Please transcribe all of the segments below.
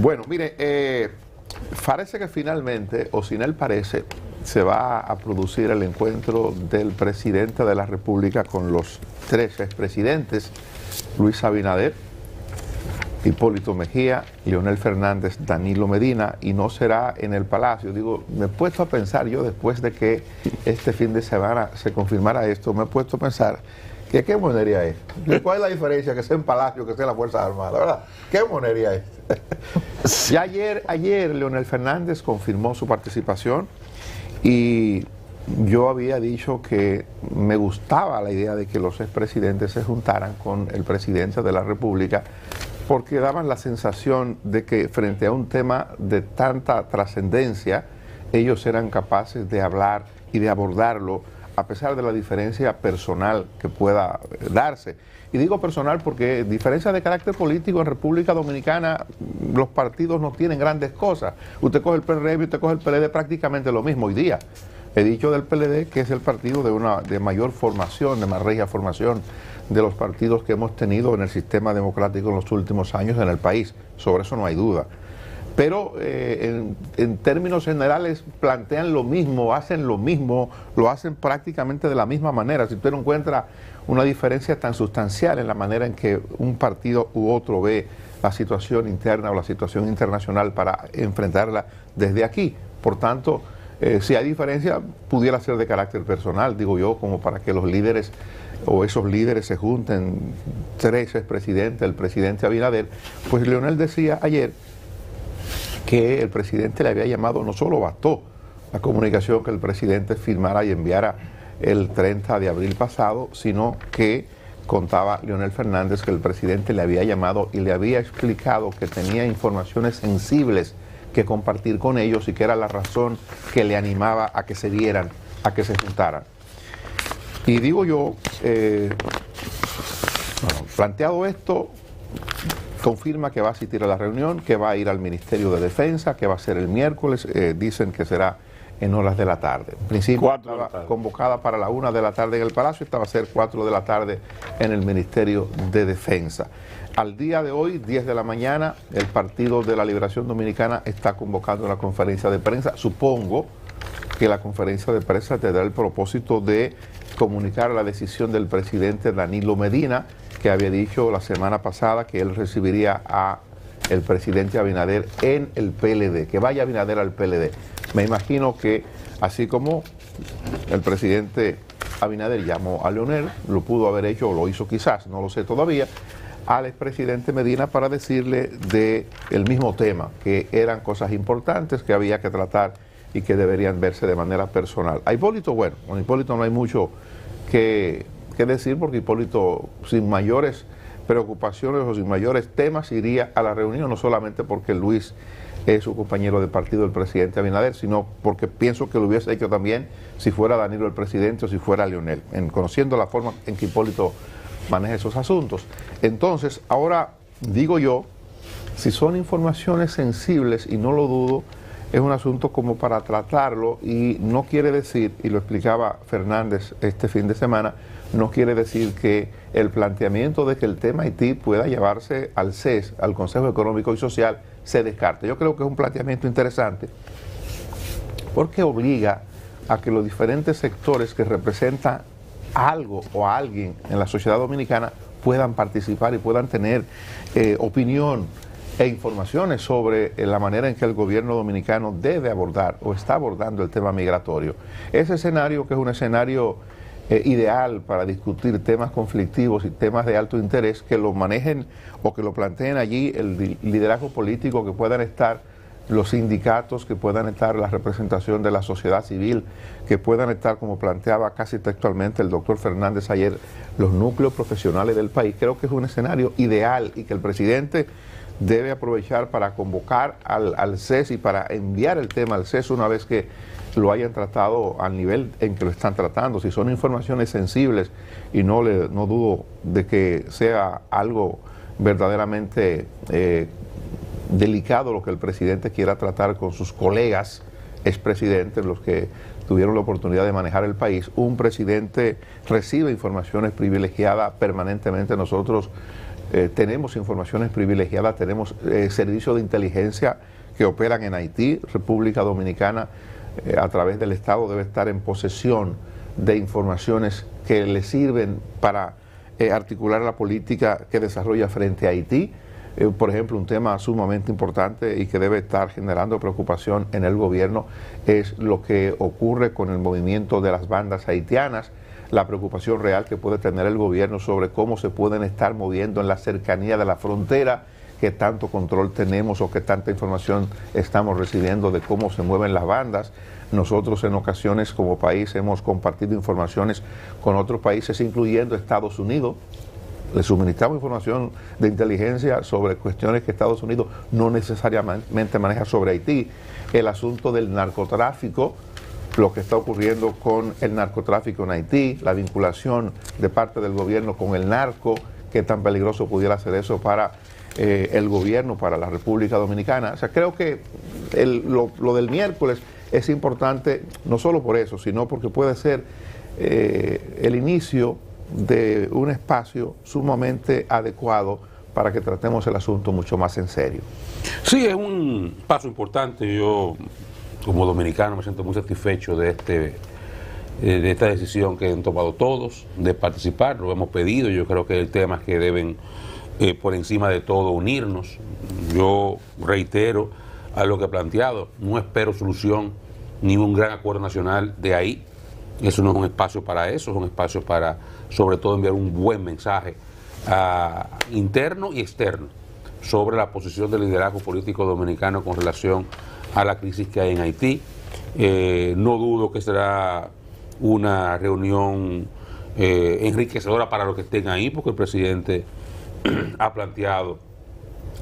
Bueno, mire, parece que finalmente, o sin él parece, se va a producir el encuentro del presidente de la República con los tres expresidentes, Luis Abinader, Hipólito Mejía, Leonel Fernández, Danilo Medina, y no será en el Palacio. Digo, me he puesto a pensar yo, después de que este fin de semana se confirmara esto, me he puesto a pensar que qué monería es. ¿Cuál es la diferencia que sea en Palacio, que sea en las Fuerzas Armadas? La verdad, ¿qué monería es? Ya ayer Leonel Fernández confirmó su participación y yo había dicho que me gustaba la idea de que los expresidentes se juntaran con el presidente de la República, porque daban la sensación de que frente a un tema de tanta trascendencia, ellos eran capaces de hablar y de abordarlo a pesar de la diferencia personal que pueda darse. Y digo personal porque diferencia de carácter político en República Dominicana, los partidos no tienen grandes cosas. Usted coge el PRM y usted coge el PLD, prácticamente lo mismo hoy día. He dicho del PLD que es el partido de mayor formación, de más regia formación de los partidos que hemos tenido en el sistema democrático en los últimos años en el país. Sobre eso no hay duda. Pero en términos generales plantean lo mismo, hacen lo mismo, lo hacen prácticamente de la misma manera. Si usted no encuentra una diferencia tan sustancial en la manera en que un partido u otro ve la situación interna o la situación internacional para enfrentarla desde aquí. Por tanto, si hay diferencia, pudiera ser de carácter personal, digo yo, como para que los líderes o esos líderes se junten, tres expresidentes, el presidente Abinader. Pues Leonel decía ayer que el presidente le había llamado, no solo bastó la comunicación que el presidente firmara y enviara el 30 de abril pasado, sino que contaba Leonel Fernández que el presidente le había llamado y le había explicado que tenía informaciones sensibles que compartir con ellos y que era la razón que le animaba a que se dieran, a que se juntaran. Y digo yo, planteado esto, confirma que va a asistir a la reunión, que va a ir al Ministerio de Defensa, que va a ser el miércoles, dicen que será en horas de la tarde. En principio estaba convocada para la 1 de la tarde en el Palacio, esta va a ser 4 de la tarde en el Ministerio de Defensa. Al día de hoy, 10 de la mañana, el Partido de la Liberación Dominicana está convocando una conferencia de prensa. Supongo que la conferencia de prensa tendrá el propósito de comunicar la decisión del presidente Danilo Medina, que había dicho la semana pasada que él recibiría a el presidente Abinader en el PLD, que vaya Abinader al PLD. Me imagino que así como el presidente Abinader llamó a Leonel, lo pudo haber hecho o lo hizo quizás, no lo sé todavía, al expresidente Medina para decirle del mismo tema, que eran cosas importantes que había que tratar y que deberían verse de manera personal. A Hipólito, bueno, con Hipólito no hay mucho que decir, porque Hipólito sin mayores preocupaciones o sin mayores temas iría a la reunión, no solamente porque Luis es su compañero de partido, el presidente Abinader, sino porque pienso que lo hubiese hecho también si fuera Danilo el presidente o si fuera Leonel, conociendo la forma en que Hipólito maneja esos asuntos. Entonces, ahora digo yo, si son informaciones sensibles, y no lo dudo, es un asunto como para tratarlo, y no quiere decir, y lo explicaba Fernández este fin de semana, no quiere decir que el planteamiento de que el tema Haití pueda llevarse al CES, al Consejo Económico y Social, se descarte. Yo creo que es un planteamiento interesante porque obliga a que los diferentes sectores que representan algo o a alguien en la sociedad dominicana puedan participar y puedan tener opinión e informaciones sobre la manera en que el gobierno dominicano debe abordar o está abordando el tema migratorio. Ese escenario, que es un escenario ideal para discutir temas conflictivos y temas de alto interés, que lo manejen o que lo planteen allí el liderazgo político, que puedan estar los sindicatos, que puedan estar la representación de la sociedad civil, que puedan estar, como planteaba casi textualmente el doctor Fernández ayer, los núcleos profesionales del país. Creo que es un escenario ideal y que el presidente debe aprovechar para convocar al CES y para enviar el tema al CES una vez que lo hayan tratado al nivel en que lo están tratando. Si son informaciones sensibles, y no dudo de que sea algo verdaderamente delicado lo que el presidente quiera tratar con sus colegas expresidentes, los que tuvieron la oportunidad de manejar el país. Un presidente recibe informaciones privilegiadas permanentemente. Nosotros tenemos informaciones privilegiadas, tenemos servicios de inteligencia que operan en Haití. República Dominicana, a través del Estado, debe estar en posesión de informaciones que le sirven para articular la política que desarrolla frente a Haití. Por ejemplo, un tema sumamente importante y que debe estar generando preocupación en el gobierno es lo que ocurre con el movimiento de las bandas haitianas, la preocupación real que puede tener el gobierno sobre cómo se pueden estar moviendo en la cercanía de la frontera, qué tanto control tenemos o qué tanta información estamos recibiendo de cómo se mueven las bandas. Nosotros en ocasiones como país hemos compartido informaciones con otros países, incluyendo Estados Unidos. Le suministramos información de inteligencia sobre cuestiones que Estados Unidos no necesariamente maneja sobre Haití. El asunto del narcotráfico, lo que está ocurriendo con el narcotráfico en Haití, la vinculación de parte del gobierno con el narco, qué tan peligroso pudiera ser eso para el gobierno, para la República Dominicana. O sea, creo que lo del miércoles es importante no solo por eso, sino porque puede ser el inicio de un espacio sumamente adecuado para que tratemos el asunto mucho más en serio. Sí, es un paso importante. Yo, como dominicano, me siento muy satisfecho de esta decisión que han tomado todos de participar. Lo hemos pedido. Yo creo que hay temas que deben, por encima de todo, unirnos. Yo reitero a lo que he planteado. No espero solución ni un gran acuerdo nacional de ahí. Eso no es un espacio para eso, es un espacio para, sobre todo, enviar un buen mensaje interno y externo sobre la posición del liderazgo político dominicano con relación a la crisis que hay en Haití. No dudo que será una reunión enriquecedora para los que estén ahí, porque el presidente ha planteado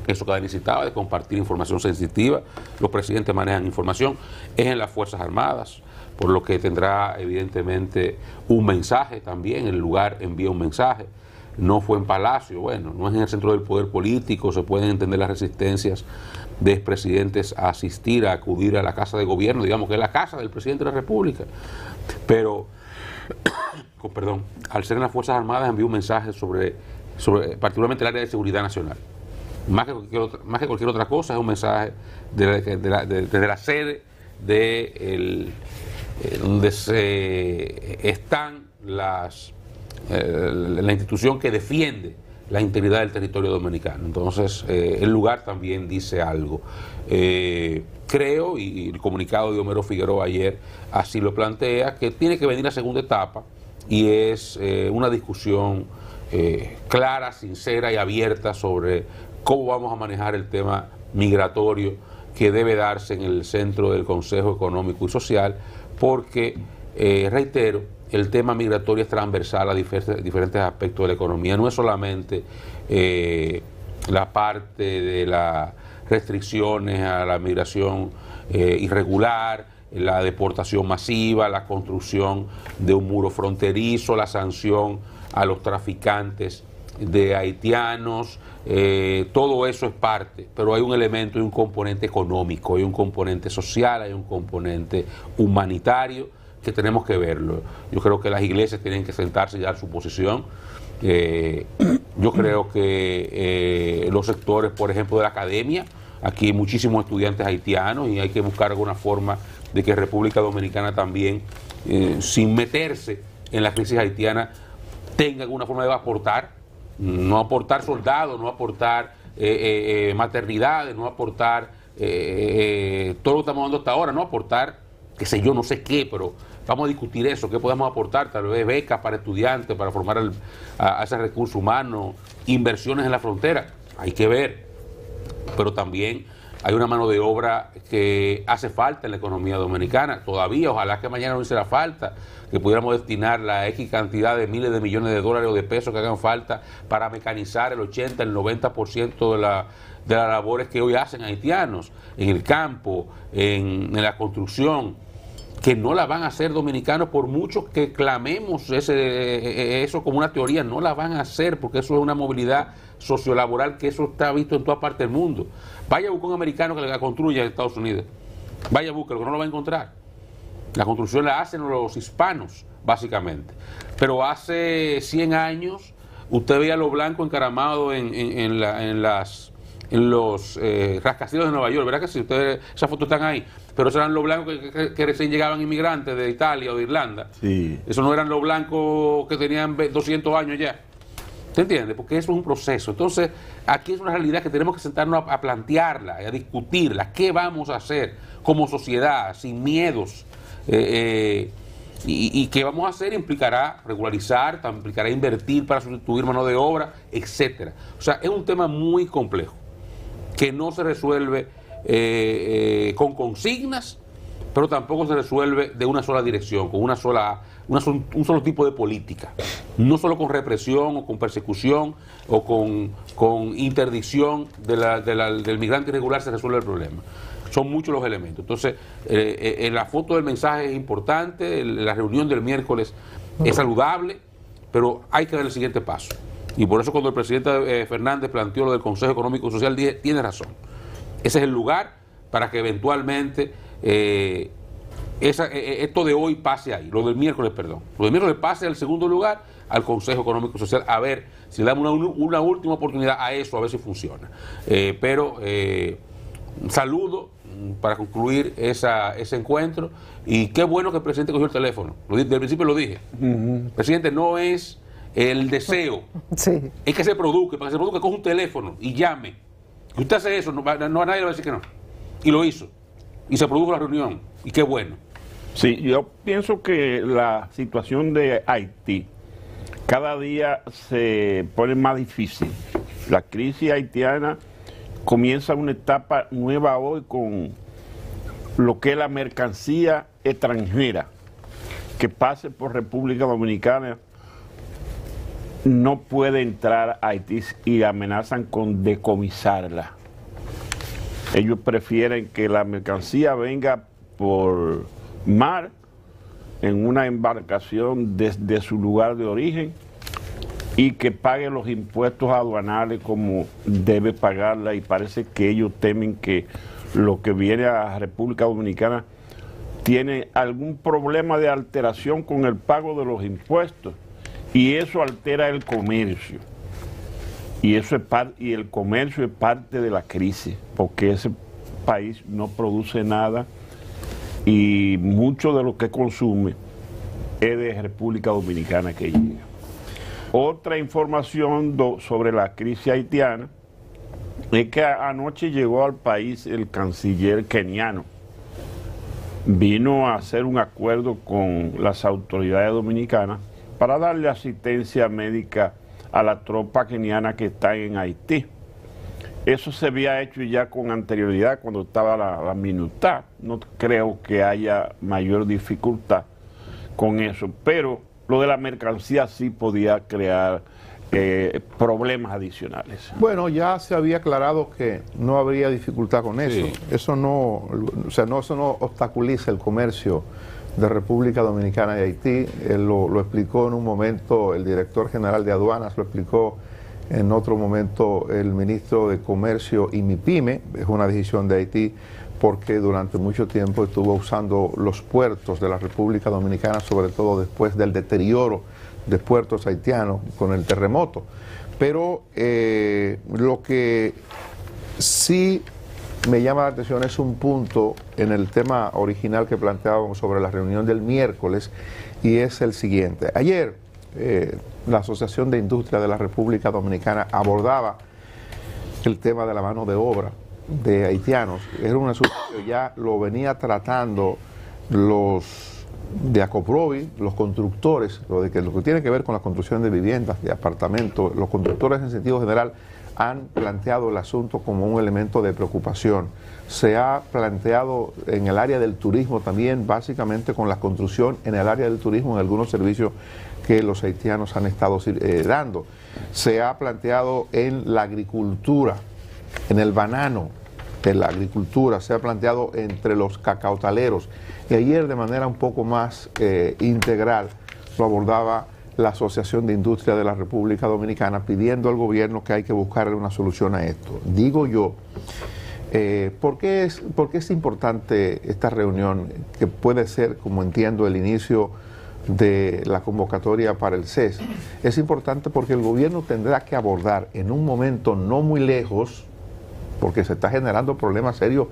eso que necesitaba, de compartir información sensitiva. Los presidentes manejan información, es en las Fuerzas Armadas, por lo que tendrá evidentemente un mensaje también, el lugar envía un mensaje. No fue en Palacio, bueno, no es en el centro del poder político, se pueden entender las resistencias de expresidentes a asistir, a acudir a la casa de gobierno, digamos que es la casa del presidente de la República, pero, perdón, al ser en las Fuerzas Armadas envió un mensaje sobre particularmente el área de seguridad nacional. Más que cualquier otra cosa, es un mensaje desde la sede de donde están la institución que defiende la integridad del territorio dominicano. Entonces, el lugar también dice algo. Creo, y el comunicado de Homero Figueroa ayer así lo plantea, que tiene que venir la segunda etapa, y es una discusión clara, sincera y abierta sobre cómo vamos a manejar el tema migratorio, que debe darse en el centro del Consejo Económico y Social, porque, reitero, el tema migratorio es transversal a diferentes aspectos de la economía. No es solamente la parte de las restricciones a la migración irregular, la deportación masiva, la construcción de un muro fronterizo, la sanción a los traficantes de haitianos, todo eso es parte, pero hay un elemento y un componente económico, hay un componente social, hay un componente humanitario que tenemos que verlo. Yo creo que las iglesias tienen que sentarse y dar su posición. Yo creo que los sectores, por ejemplo, de la academia, aquí hay muchísimos estudiantes haitianos y hay que buscar alguna forma de que República Dominicana también, sin meterse en la crisis haitiana, tenga alguna forma de aportar. No aportar soldados, no aportar maternidades, no aportar todo lo que estamos dando hasta ahora, no aportar, qué sé yo, no sé qué, pero vamos a discutir eso, qué podemos aportar, tal vez becas para estudiantes, para formar a ese recurso humano, inversiones en la frontera, hay que ver, pero también hay una mano de obra que hace falta en la economía dominicana, todavía, ojalá que mañana no hiciera falta, que pudiéramos destinar la X cantidad de miles de millones de dólares o de pesos que hagan falta para mecanizar el 80, el 90% de las labores que hoy hacen haitianos, en el campo, en la construcción, que no la van a hacer dominicanos, por mucho que clamemos eso como una teoría, no la van a hacer, porque eso es una movilidad sociolaboral que eso está visto en toda parte del mundo. Vaya a buscar un americano que la construya en Estados Unidos, vaya a buscarlo, que no lo va a encontrar. La construcción la hacen los hispanos, básicamente. Pero hace 100 años usted veía a los blancos encaramados en los rascacielos de Nueva York, ¿verdad que sí? Ustedes, esas fotos están ahí, pero esos eran los blancos que recién llegaban inmigrantes de Italia o de Irlanda. Sí. Esos no eran los blancos que tenían 200 años ya. ¿Te entiende? Porque eso es un proceso. Entonces, aquí es una realidad que tenemos que sentarnos a plantearla, a discutirla. ¿Qué vamos a hacer como sociedad, sin miedos? Y qué vamos a hacer implicará regularizar, implicará invertir para sustituir mano de obra, etcétera. O sea, es un tema muy complejo que no se resuelve con consignas, pero tampoco se resuelve de una sola dirección, con un solo tipo de política. No solo con represión o con persecución o con interdicción del migrante irregular se resuelve el problema. Son muchos los elementos. Entonces, la foto del mensaje es importante, la reunión del miércoles es saludable, pero hay que dar el siguiente paso. Y por eso cuando el presidente Fernández planteó lo del Consejo Económico y Social, dije, tiene razón. Ese es el lugar para que eventualmente esto de hoy pase ahí, lo del miércoles, perdón. Lo del miércoles pase al segundo lugar, al Consejo Económico y Social, a ver si le damos una última oportunidad a eso, a ver si funciona. Pero saludo para concluir ese encuentro, y qué bueno que el presidente cogió el teléfono. Desde el principio lo dije. Presidente, no es el deseo, sí, es que se produzca. Para que se produzca, coge un teléfono y llame. Si usted hace eso, no a nadie le va a decir que no. Y lo hizo. Y se produjo la reunión. Y qué bueno. Sí, yo pienso que la situación de Haití cada día se pone más difícil. La crisis haitiana comienza una etapa nueva hoy con lo que es la mercancía extranjera que pase por República Dominicana. No puede entrar a Haití y amenazan con decomisarla. Ellos prefieren que la mercancía venga por mar en una embarcación desde su lugar de origen y que pague los impuestos aduanales como debe pagarla, y parece que ellos temen que lo que viene a República Dominicana tiene algún problema de alteración con el pago de los impuestos, y eso altera el comercio. Y el comercio es parte de la crisis, porque ese país no produce nada y mucho de lo que consume es de República Dominicana que llega. Otra información sobre la crisis haitiana es que anoche llegó al país el canciller keniano. Vino a hacer un acuerdo con las autoridades dominicanas para darle asistencia médica a la tropa keniana que está en Haití. Eso se había hecho ya con anterioridad cuando estaba la MINUSTAH. No creo que haya mayor dificultad con eso, pero lo de la mercancía sí podía crear problemas adicionales. Bueno, ya se había aclarado que no habría dificultad con eso. Sí. Eso no obstaculiza el comercio de República Dominicana y Haití. Él lo explicó en un momento el director general de aduanas, lo explicó en otro momento el ministro de Comercio y MIPYME. Es una decisión de Haití porque durante mucho tiempo estuvo usando los puertos de la República Dominicana, sobre todo después del deterioro de puertos haitianos con el terremoto. Pero lo que sí me llama la atención es un punto en el tema original que planteábamos sobre la reunión del miércoles, y es el siguiente. Ayer la Asociación de Industria de la República Dominicana abordaba el tema de la mano de obra de haitianos. Era un asunto que ya lo venía tratando los de Acoprovi, los constructores, lo que tiene que ver con la construcción de viviendas, de apartamentos. Los constructores en sentido general han planteado el asunto como un elemento de preocupación. Se ha planteado en el área del turismo también, básicamente con la construcción en el área del turismo, en algunos servicios que los haitianos han estado dando. Se ha planteado en la agricultura, en el banano de la agricultura, se ha planteado entre los cacautaleros. Y ayer de manera un poco más integral lo abordaba la Asociación de Industria de la República Dominicana, pidiendo al gobierno que hay que buscarle una solución a esto. Digo yo, ¿por qué es importante esta reunión, que puede ser, como entiendo, el inicio de la convocatoria para el CES. Es importante porque el gobierno tendrá que abordar en un momento no muy lejos, porque se está generando problemas serios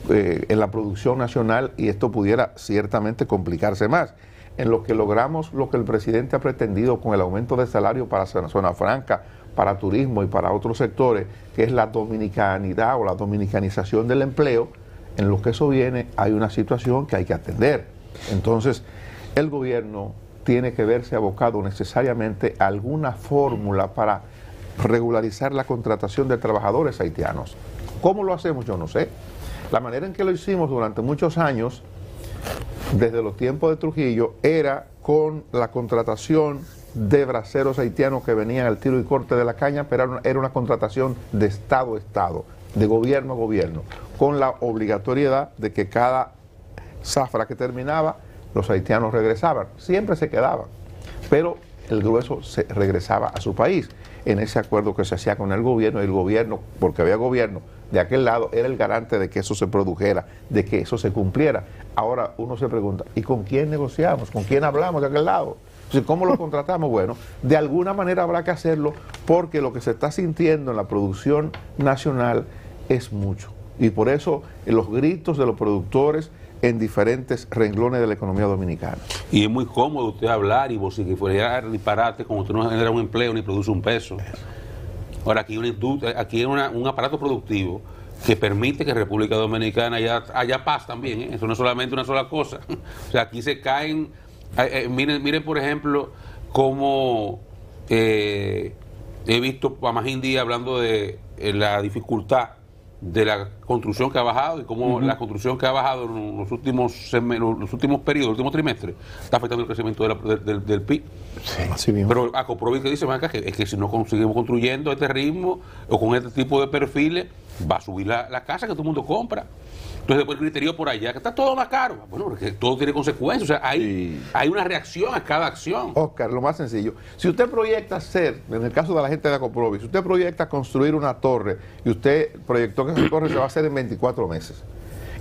en la producción nacional y esto pudiera ciertamente complicarse más. En lo que logramos lo que el presidente ha pretendido con el aumento de salario para zona franca, para turismo y para otros sectores, que es la dominicanidad o la dominicanización del empleo, en lo que eso viene hay una situación que hay que atender. Entonces, el gobierno tiene que verse abocado necesariamente a alguna fórmula para regularizar la contratación de trabajadores haitianos. ¿Cómo lo hacemos? Yo no sé. La manera en que lo hicimos durante muchos años, desde los tiempos de Trujillo, era con la contratación de braceros haitianos que venían al tiro y corte de la caña, pero era una contratación de Estado a Estado, de gobierno a gobierno, con la obligatoriedad de que cada zafra que terminaba, los haitianos regresaban. Siempre se quedaban, pero el grueso se regresaba a su país. En ese acuerdo que se hacía con el gobierno, porque había gobierno de aquel lado, era el garante de que eso se produjera, de que eso se cumpliera. Ahora uno se pregunta, ¿y con quién negociamos? ¿Con quién hablamos de aquel lado? Entonces, ¿cómo lo contratamos? Bueno, de alguna manera habrá que hacerlo porque lo que se está sintiendo en la producción nacional es mucho. Y por eso los gritos de los productores en diferentes renglones de la economía dominicana. Y es muy cómodo usted hablar y vociferiar disparate como usted no genera un empleo ni produce un peso. Ahora, aquí hay un aparato productivo que permite que República Dominicana haya paz también, ¿eh? Eso no es solamente una sola cosa. O sea, aquí se caen, miren por ejemplo, cómo he visto a Magín hablando de la dificultad de la construcción que ha bajado y cómo la construcción que ha bajado en los últimos periodos, los últimos trimestres, está afectando el crecimiento del PIB. Sí, así mismo. Pero a Coprovi que dice, es que si no seguimos construyendo a este ritmo o con este tipo de perfiles, va a subir la casa que todo el mundo compra. Entonces después el criterio por allá, que está todo más caro. Bueno, porque todo tiene consecuencias. O sea, hay una reacción a cada acción. Oscar, lo más sencillo. Si usted proyecta hacer, en el caso de la gente de Acoprovi, si usted proyecta construir una torre y usted proyectó que esa torre se va a hacer en 24 meses.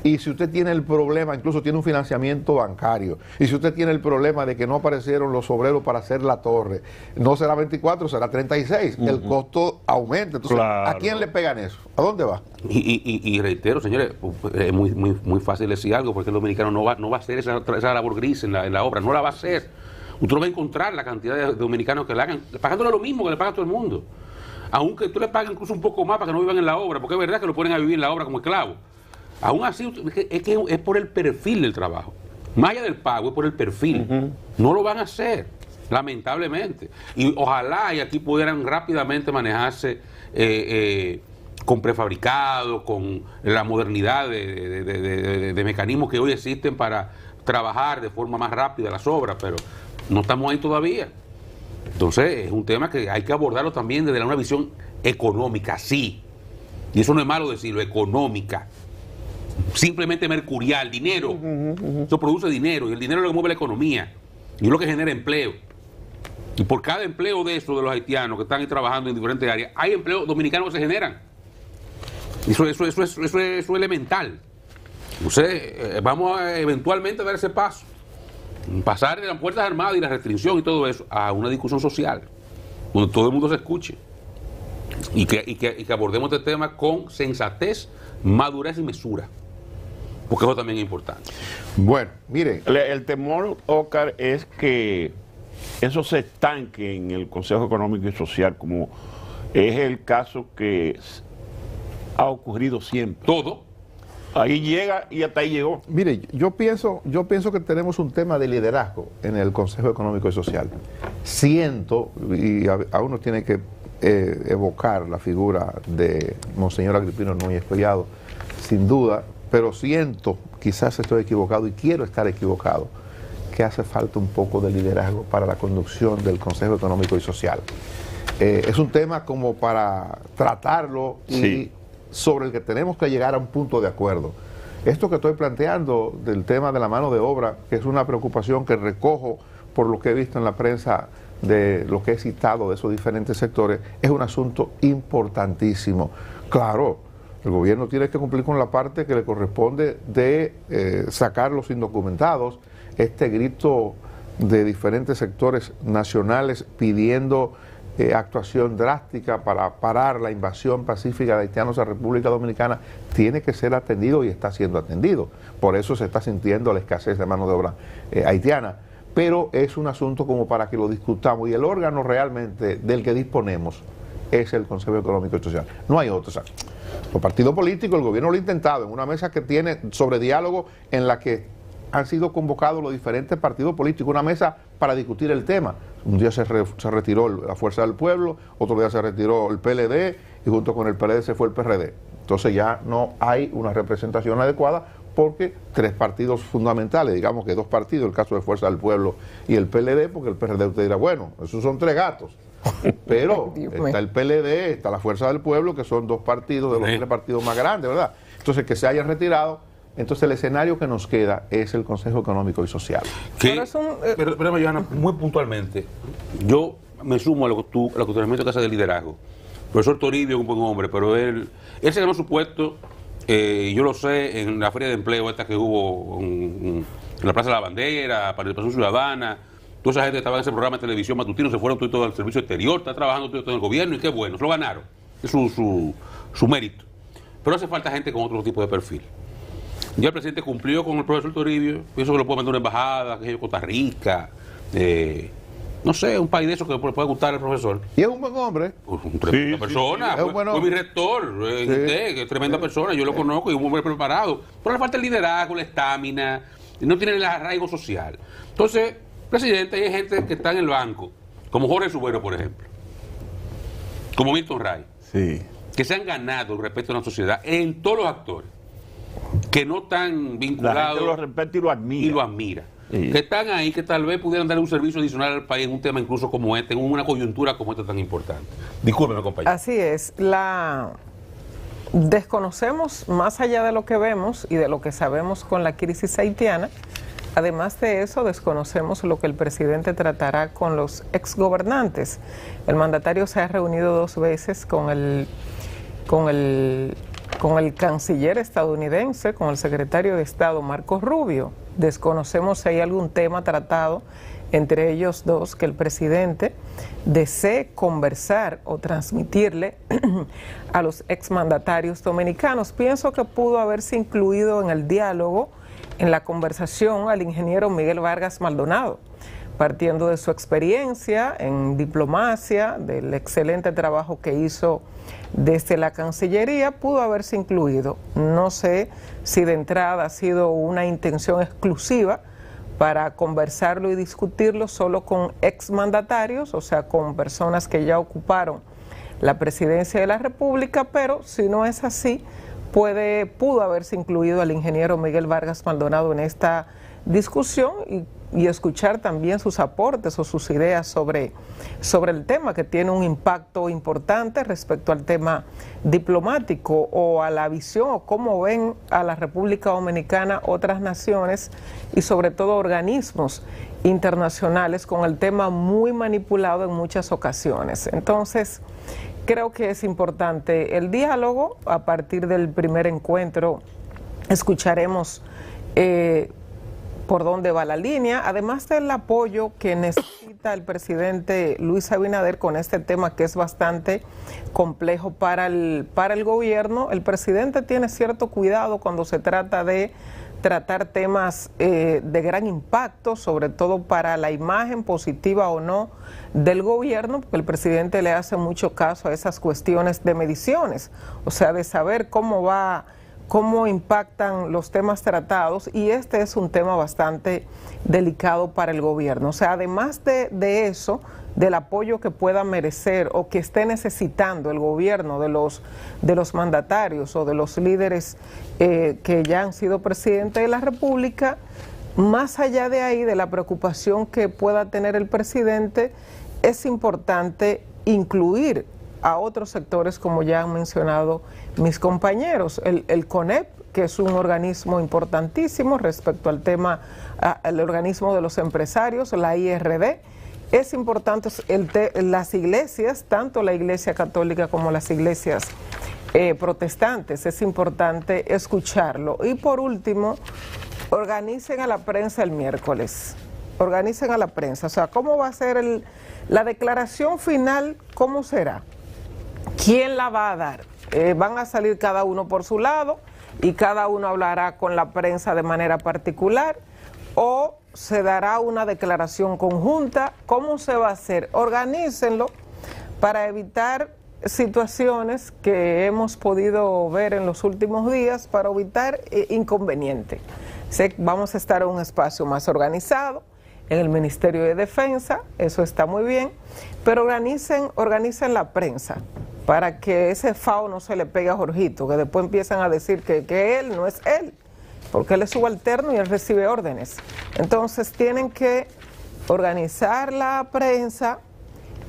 Y si usted tiene el problema, incluso tiene un financiamiento bancario, y si usted tiene el problema de que no aparecieron los obreros para hacer la torre, no será 24, será 36, el costo aumenta. Entonces, claro. ¿A quién le pegan eso? ¿A dónde va? Y reitero, señores, es muy fácil decir algo, porque el dominicano no va a hacer esa labor gris en la obra, no la va a hacer. Usted no va a encontrar la cantidad de dominicanos que la hagan, pagándole lo mismo que le paga a todo el mundo. Aunque tú le pagues incluso un poco más para que no vivan en la obra, porque es verdad que lo ponen a vivir en la obra como esclavos. Aún así, es por el perfil del trabajo. Más allá del pago, es por el perfil. No lo van a hacer, lamentablemente. Y ojalá y aquí pudieran rápidamente manejarse con prefabricados, con la modernidad de mecanismos que hoy existen para trabajar de forma más rápida las obras, pero no estamos ahí todavía. Entonces, es un tema que hay que abordarlo también desde una visión económica, sí. Y eso no es malo decirlo, económica. Simplemente mercurial, dinero. Eso produce dinero y el dinero es lo que mueve la economía y es lo que genera empleo. Y por cada empleo de eso de los haitianos que están ahí trabajando en diferentes áreas, hay empleos dominicanos que se generan. Eso es elemental. Entonces, vamos a eventualmente dar ese paso. Pasar de las Fuerzas Armadas y la restricción y todo eso a una discusión social, donde todo el mundo se escuche. Y que abordemos este tema con sensatez, madurez y mesura. Porque eso también es importante. Bueno, miren. El temor, Oscar, es que eso se estanque en el Consejo Económico y Social, como es el caso que ha ocurrido siempre. Todo. Ahí llega y hasta ahí llegó. Mire, yo pienso que tenemos un tema de liderazgo en el Consejo Económico y Social. Siento, y a uno tiene que evocar la figura de Monseñor Agripino Núñez Collado, sin duda, pero siento, quizás estoy equivocado y quiero estar equivocado, que hace falta un poco de liderazgo para la conducción del Consejo Económico y Social. Es un tema como para tratarlo y sobre el que tenemos que llegar a un punto de acuerdo. Esto que estoy planteando del tema de la mano de obra, que es una preocupación que recojo por lo que he visto en la prensa de lo que he citado de esos diferentes sectores, es un asunto importantísimo. Claro, el gobierno tiene que cumplir con la parte que le corresponde de sacar los indocumentados. Este grito de diferentes sectores nacionales pidiendo actuación drástica para parar la invasión pacífica de haitianos a República Dominicana, tiene que ser atendido y está siendo atendido. Por eso se está sintiendo la escasez de mano de obra haitiana. Pero es un asunto como para que lo discutamos, y el órgano realmente del que disponemos es el Consejo Económico y Social. No hay otro. O sea, los partidos políticos, el gobierno lo ha intentado en una mesa que tiene sobre diálogo, en la que han sido convocados los diferentes partidos políticos, una mesa para discutir el tema. Un día se retiró la Fuerza del Pueblo, otro día se retiró el PLD, y junto con el PLD se fue el PRD. Entonces ya no hay una representación adecuada, porque tres partidos fundamentales, digamos que dos partidos, el caso de Fuerza del Pueblo y el PLD, porque el PRD usted dirá, bueno, esos son tres gatos. Pero está el PLD, está la Fuerza del Pueblo, que son dos partidos de los tres partidos más grandes, ¿verdad? Entonces, que se hayan retirado. Entonces, el escenario que nos queda es el Consejo Económico y Social. Pero, Johanna, muy puntualmente, yo me sumo a lo que tú haces de liderazgo. El profesor Toribio es un buen hombre, pero él se ganó su puesto, yo lo sé, en la feria de empleo esta que hubo en la Plaza de la Bandera, Participación Ciudadana. Toda esa gente que estaba en ese programa de televisión matutino se fueron todo al servicio exterior, está trabajando todo en el gobierno, y qué bueno, se lo ganaron. Es su mérito. Pero hace falta gente con otro tipo de perfil. Ya el presidente cumplió con el profesor Toribio, pienso que lo puede mandar a una embajada, que es Costa Rica, no sé, un país de esos que le puede gustar al profesor. Y es un buen hombre. Tremenda persona, fue mi rector, que es tremenda persona, yo lo conozco, y un hombre preparado. Pero le falta el liderazgo, la estamina, no tiene el arraigo social. Entonces, presidente, hay gente que está en el banco, como Jorge Subero, por ejemplo, como Milton Ray, que se han ganado el respeto de la sociedad en todos los actores, que no están vinculados. La gente lo respeta y lo admira. Sí. Que están ahí, que tal vez pudieran dar un servicio adicional al país en un tema incluso como este, en una coyuntura como esta tan importante. Discúlpeme, compañero. Así es. Desconocemos, más allá de lo que vemos y de lo que sabemos con la crisis haitiana, además de eso, desconocemos lo que el presidente tratará con los exgobernantes. El mandatario se ha reunido 2 veces con el canciller estadounidense, con el secretario de Estado Marco Rubio. Desconocemos si hay algún tema tratado entre ellos dos que el presidente desee conversar o transmitirle a los exmandatarios dominicanos. Pienso que pudo haberse incluido en el diálogo, en la conversación, al ingeniero Miguel Vargas Maldonado, partiendo de su experiencia en diplomacia, del excelente trabajo que hizo desde la Cancillería, pudo haberse incluido. No sé si de entrada ha sido una intención exclusiva para conversarlo y discutirlo solo con exmandatarios, o sea, con personas que ya ocuparon la presidencia de la República, pero si no es así, pudo haberse incluido al ingeniero Miguel Vargas Maldonado en esta discusión y escuchar también sus aportes o sus ideas sobre el tema, que tiene un impacto importante respecto al tema diplomático o a la visión o cómo ven a la República Dominicana otras naciones y sobre todo organismos internacionales con el tema muy manipulado en muchas ocasiones. Entonces, creo que es importante el diálogo. A partir del primer encuentro escucharemos por dónde va la línea, además del apoyo que necesita el presidente Luis Abinader con este tema que es bastante complejo para el gobierno. El presidente tiene cierto cuidado cuando se trata de tratar temas de gran impacto, sobre todo para la imagen positiva o no del gobierno, porque el presidente le hace mucho caso a esas cuestiones de mediciones, o sea, de saber cómo impactan los temas tratados, y este es un tema bastante delicado para el gobierno. O sea, además de eso, del apoyo que pueda merecer o que esté necesitando el gobierno de los mandatarios o de los líderes que ya han sido presidentes de la República, más allá de ahí, de la preocupación que pueda tener el presidente, es importante incluir a otros sectores, como ya han mencionado mis compañeros. El CONEP, que es un organismo importantísimo respecto al tema, el organismo de los empresarios, la IRD. Es importante las iglesias, tanto la Iglesia Católica como las iglesias protestantes, es importante escucharlo. Y por último, organicen a la prensa el miércoles. organicen a la prensa. O sea, ¿cómo va a ser la declaración final? ¿Cómo será? ¿Quién la va a dar? ¿Van a salir cada uno por su lado y cada uno hablará con la prensa de manera particular? ¿O se dará una declaración conjunta? ¿Cómo se va a hacer? Organícenlo para evitar situaciones que hemos podido ver en los últimos días, para evitar inconvenientes. Vamos a estar en un espacio más organizado, en el Ministerio de Defensa, eso está muy bien, pero organicen la prensa para que ese FAO no se le pegue a Jorgito, que después empiezan a decir que él no es él, porque él es subalterno y él recibe órdenes. Entonces tienen que organizar la prensa.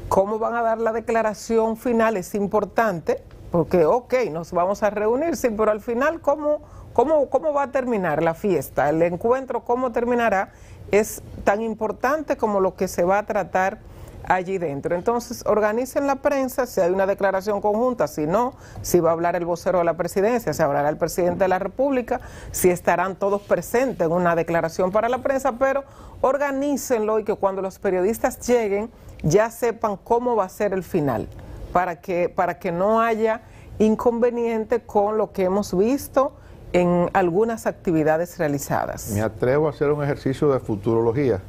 ¿Cómo van a dar la declaración final? Es importante, porque nos vamos a reunir, sí, pero al final, ¿cómo va a terminar la fiesta? El encuentro, ¿cómo terminará? Es tan importante como lo que se va a tratar allí dentro. Entonces, organicen la prensa, si hay una declaración conjunta, si no, si va a hablar el vocero de la presidencia, si hablará el presidente de la República, si estarán todos presentes en una declaración para la prensa, pero organícenlo y que cuando los periodistas lleguen ya sepan cómo va a ser el final, para que no haya inconveniente con lo que hemos visto en algunas actividades realizadas. Me atrevo a hacer un ejercicio de futurología.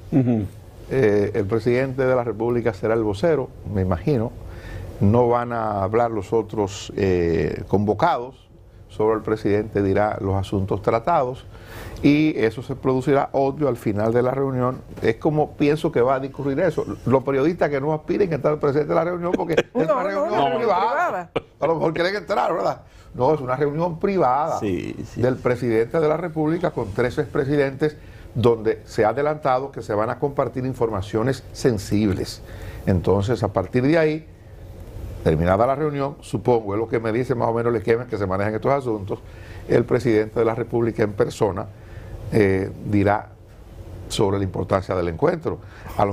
El presidente de la República será el vocero, me imagino. No van a hablar los otros convocados, solo el presidente dirá los asuntos tratados y eso se producirá, obvio, al final de la reunión. Es como pienso que va a discurrir eso. Los periodistas que no aspiren a estar presentes en la reunión, porque es una reunión privada. A lo mejor quieren entrar, ¿verdad? No, es una reunión privada del presidente de la República con 3 expresidentes, donde se ha adelantado que se van a compartir informaciones sensibles. Entonces, a partir de ahí, terminada la reunión, supongo, es lo que me dice más o menos el esquema en que se manejan estos asuntos, el presidente de la República en persona dirá sobre la importancia del encuentro. A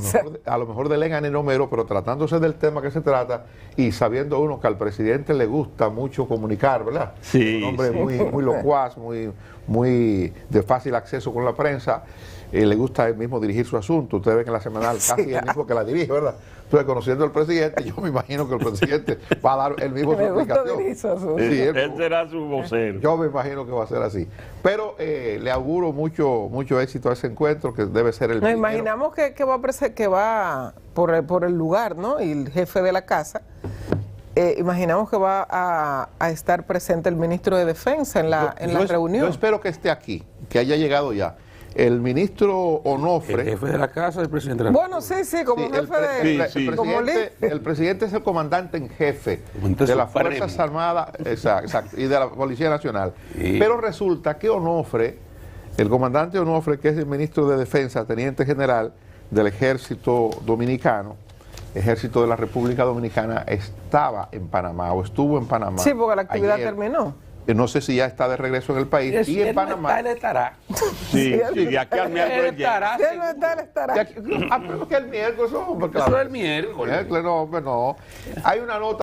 lo mejor delegan en Homero, pero tratándose del tema que se trata y sabiendo uno que al presidente le gusta mucho comunicar, ¿verdad? Sí, un hombre muy locuaz, muy de fácil acceso con la prensa, le gusta él mismo dirigir su asunto. Ustedes ven en la semanal casi el mismo que la dirige, ¿verdad? Entonces, conociendo al presidente, yo me imagino que el presidente va a dar el mismo su explicación. Sí, él será su vocero. Yo me imagino que va a ser así. Pero le auguro mucho éxito a ese encuentro, que debe ser el primero. Nos imaginamos que va por el lugar, ¿no? Y el jefe de la casa. Imaginamos que va a estar presente el ministro de Defensa en la reunión. Yo espero que esté aquí, que haya llegado ya. El ministro Onofre... El jefe de la casa, el presidente de la... Bueno, sí, como jefe el presidente es el comandante en jefe de las Fuerzas Armadas exacto, y de la Policía Nacional. Pero resulta que Onofre, el comandante Onofre, que es el ministro de Defensa, teniente general del Ejército Dominicano, Ejército de la República Dominicana, estaba en Panamá o estuvo en Panamá. Sí, porque la actividad terminó. No sé si ya está de regreso en el país. Y en Panamá. Él estará. Sí, de aquí al miércoles estará. Si él no está, él estará. Pero que el miércoles, claro. Eso es el miércoles. No, hay una nota.